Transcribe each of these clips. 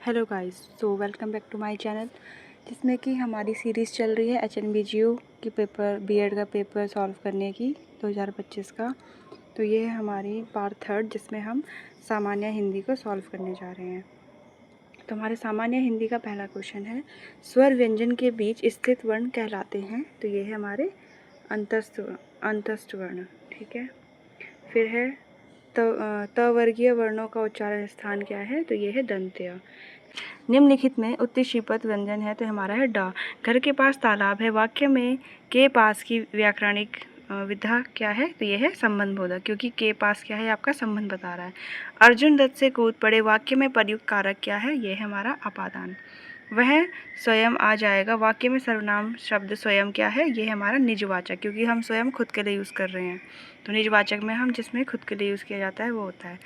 Hello guys, so welcome back to my channel, जिसमें कि हमारी सीरीज़ चल रही है HNBGU की पेपर बीएड का पेपर सॉल्व करने की 2025 का। तो ये है हमारी पार्ट थर्ड, जिसमें हम सामान्य हिंदी को सॉल्व करने जा रहे हैं। तो हमारे सामान्य हिंदी का पहला क्वेश्चन है, स्वर व्यंजन के बीच स्थित वर्ण कहलाते हैं। तो ये है हमारे अंतस्थ वर्ण। ठीक है। फिर है त वर्गीय वर्णों का उच्चारण स्थान क्या है? तो ये है दंत्य। निम्नलिखित में उत्तिशीपत व्यंजन है, तो हमारा है डा। घर के पास तालाब है, वाक्य में के पास की व्याकरणिक विधा क्या है? तो ये है संबंध बोधक, क्योंकि के पास क्या है? आपका संबंध बता रहा है। अर्जुन रथ से कूद पड़े, वाक्य में प्रयुक्त कारक क्या है? ये है हमारा अपादान। वह स्वयं आ जाएगा, वाक्य में सर्वनाम शब्द स्वयं क्या है? ये है हमारा निजवाचक, क्योंकि हम स्वयं खुद के लिए यूज़ कर रहे हैं। तो निजवाचक में हम जिसमें खुद के लिए यूज़ किया जाता है वो होता है।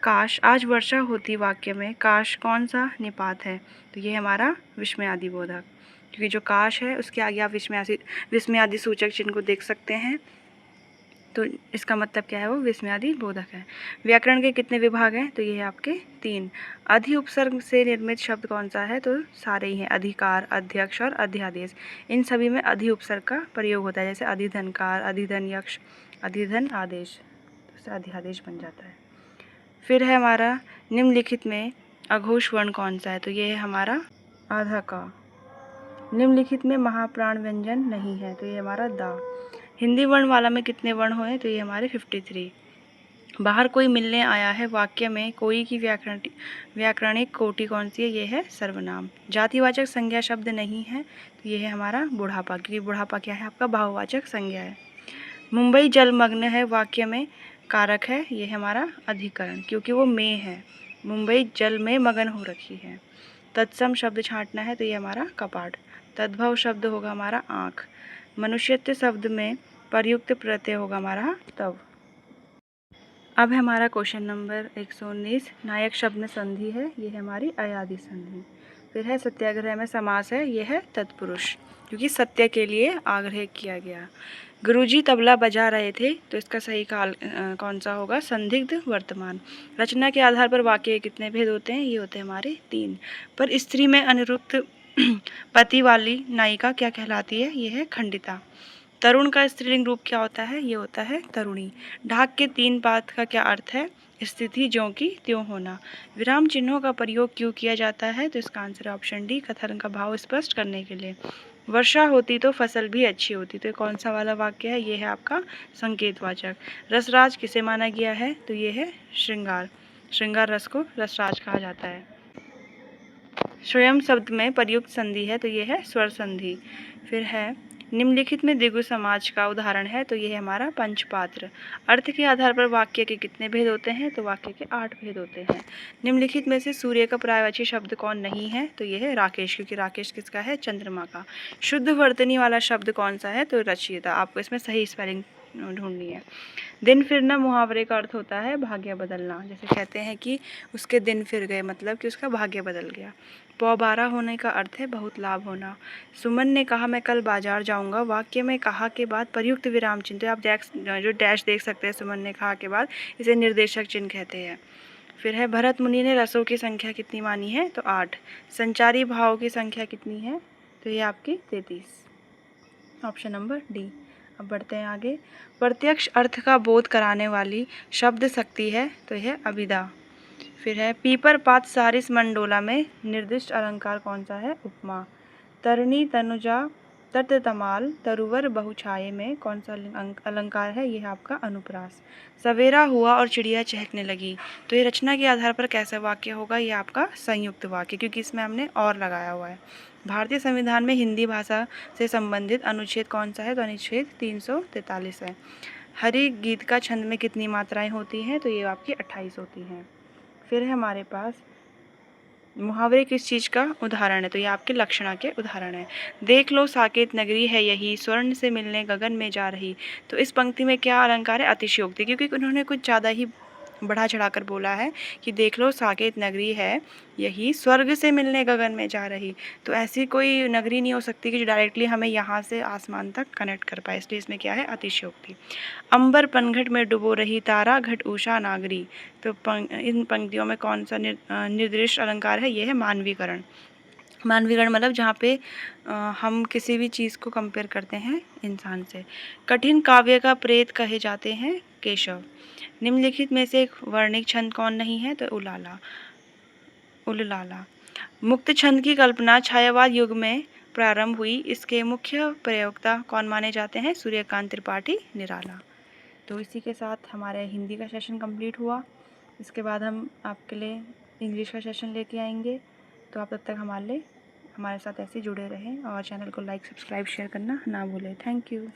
काश आज वर्षा होती, वाक्य में काश कौन सा निपात है? तो ये हमारा विस्मयादि बोधक, क्योंकि जो काश है उसके आगे आप विस्मयादि सूचक चिन्ह को देख सकते हैं। तो इसका मतलब क्या है? वो विस्मयादि बोधक है। व्याकरण के कितने विभाग हैं? तो ये है आपके 3। अधि उपसर्ग से निर्मित शब्द कौन सा है? तो सारे ही हैं, अधिकार, अध्यक्ष और अध्यादेश। इन सभी में अधि उपसर्ग का प्रयोग होता है, जैसे अधिधनकार, अधिधन यक्ष, अधिधन आदेश, तो इससे अध्यादेश बन जाता है। फिर है हमारा निम्नलिखित में अघोष वर्ण कौन सा है? तो ये है हमारा आधा का। निम्नलिखित में महाप्राण व्यंजन नहीं है, तो ये हमारा दा। हिंदी वर्ण वाला में कितने वर्ण हुए? तो ये हमारे 53। बाहर कोई मिलने आया है, वाक्य में कोई की व्याकरणिक कोटि कौन सी है? ये है सर्वनाम। जातिवाचक संज्ञा शब्द नहीं है, तो ये है हमारा बुढ़ापा, क्योंकि बुढ़ापा क्या है? आपका भाववाचक संज्ञा है। मुंबई जलमग्न है, वाक्य में कारक है, ये है हमारा अधिकरण, क्योंकि वो में है। मुंबई जल में मगन हो रखी है। तत्सम शब्द छांटना है, तो ये हमारा कपाट। तद्भव शब्द होगा हमारा आँख। मनुष्यत्व शब्द में प्रयुक्त प्रत्यय होगा हमारा तव। अब है हमारा क्वेश्चन नंबर 119। नायक शब्द में संधि है, ये है हमारी अयादि संधि। फिर है सत्याग्रह में समास है, ये है तत्पुरुष, क्योंकि सत्य के लिए आग्रह किया गया। गुरुजी तबला बजा रहे थे, तो इसका सही काल कौन सा होगा? संदिग्ध वर्तमान। रचना के आधार पर वाक्य के कितने भेद होते हैं? ये होते हैं हमारे 3। पर स्त्री में अनुरुक्त पति वाली नायिका क्या कहलाती है? ये है खंडिता। तरुण का स्त्रीलिंग रूप क्या होता है? ये होता है तरुणी। ढाक के 3 पाद का क्या अर्थ है? स्थिति ज्यों की त्यों होना। विराम चिन्हों का प्रयोग क्यों किया जाता है? तो इसका आंसर ऑप्शन डी, कथन का भाव स्पष्ट करने के लिए। वर्षा होती तो फसल भी अच्छी होती, तो कौन सा वाला वाक्य है? ये है आपका संकेतवाचक। रसराज किसे माना गया है? तो ये है श्रृंगार। श्रृंगार रस को रसराज कहा जाता है। स्वयं शब्द में प्रयुक्त संधि है, तो ये है स्वर संधि। फिर है निम्नलिखित में द्विगु समाज का उदाहरण है, तो ये है हमारा पंचपात्र। अर्थ के आधार पर वाक्य के कितने भेद होते हैं? तो वाक्य के 8 भेद होते हैं। निम्नलिखित में से सूर्य का पर्यायवाची शब्द कौन नहीं है? तो ये है राकेश, क्योंकि राकेश किसका है? चंद्रमा का। शुद्ध वर्तनी वाला शब्द कौन सा है? तो रचयिता। आपको इसमें सही स्पेलिंग ढूंढनी है। दिन फिरना मुहावरे का अर्थ होता है भाग्य बदलना, जैसे कहते हैं कि उसके दिन फिर गए, मतलब कि उसका भाग्य बदल गया। पौबारा होने का अर्थ है बहुत लाभ होना। सुमन ने कहा मैं कल बाजार जाऊंगा, वाक्य में कहा के बाद प्रयुक्त विराम चिन्ह, तो आप जो डैश देख सकते हैं सुमन ने कहा के बाद, इसे निर्देशक चिन्ह कहते हैं। फिर है भरत मुनि ने रसों की संख्या कितनी मानी है? तो 8। संचारी भाव की संख्या कितनी है? तो ये आपकी 33, ऑप्शन नंबर डी। अब बढ़ते हैं आगे। प्रत्यक्ष अर्थ का बोध कराने वाली शब्द शक्ति है, तो यह अभिधा। फिर है पीपर पात सारिस मंडोला में निर्दिष्ट अलंकार कौन सा है? उपमा। तरणी तनुजा तट तमाल तरुवर बहुछाये में कौन सा अलंकार है? यह आपका अनुप्रास। सवेरा हुआ और चिड़िया चहकने लगी, तो ये रचना के आधार पर कैसा वाक्य होगा? ये आपका संयुक्त वाक्य, क्योंकि इसमें हमने और लगाया हुआ है। भारतीय संविधान में हिंदी भाषा से संबंधित अनुच्छेद कौन सा है? तो अनुच्छेद 343 है। हरि गीत का छंद में कितनी मात्राएं होती हैं? तो ये आपकी 28 होती हैं। फिर है हमारे पास मुहावरे किस चीज़ का उदाहरण है? तो ये आपके लक्षणा के उदाहरण है। देख लो साकेत नगरी है यही, स्वर्ण से मिलने गगन में जा रही। तो इस पंक्ति में क्या अलंकार है? अतिशयोक्ति, क्योंकि उन्होंने कुछ ज़्यादा ही बढ़ा चढ़ाकर बोला है कि देख लो साकेत नगरी है यही स्वर्ग से मिलने गगन में जा रही। तो ऐसी कोई नगरी नहीं हो सकती कि जो डायरेक्टली हमें यहाँ से आसमान तक कनेक्ट कर पाए, इसलिए इसमें क्या है, अतिशयोक्ति। अंबर पनघट में डुबो रही तारा घट उषा नागरी। तो इन पंक्तियों में कौन सा निर्दिष्ट अलंकार है, ये है मानवीकरण। मानवीकरण मतलब जहाँ पे हम किसी भी चीज़ को कंपेयर करते हैं इंसान से। कठिन काव्य का प्रेत कहे जाते हैं केशव। निम्नलिखित में से एक वर्णिक छंद कौन नहीं है, तो उलाला, उललाला। मुक्त छंद की कल्पना छायावाद युग में प्रारंभ हुई। इसके मुख्य प्रयोक्ता कौन माने जाते हैं, सूर्यकांत त्रिपाठी निराला। तो इसी के साथ हमारे हिंदी का सेशन कंप्लीट हुआ। इसके बाद हम आपके लिए इंग्लिश का सेशन लेके आएंगे। तो आप तब तक हमारे साथ ऐसे जुड़े रहें और चैनल को लाइक, सब्सक्राइब, शेयर करना ना भूलें। Thank you.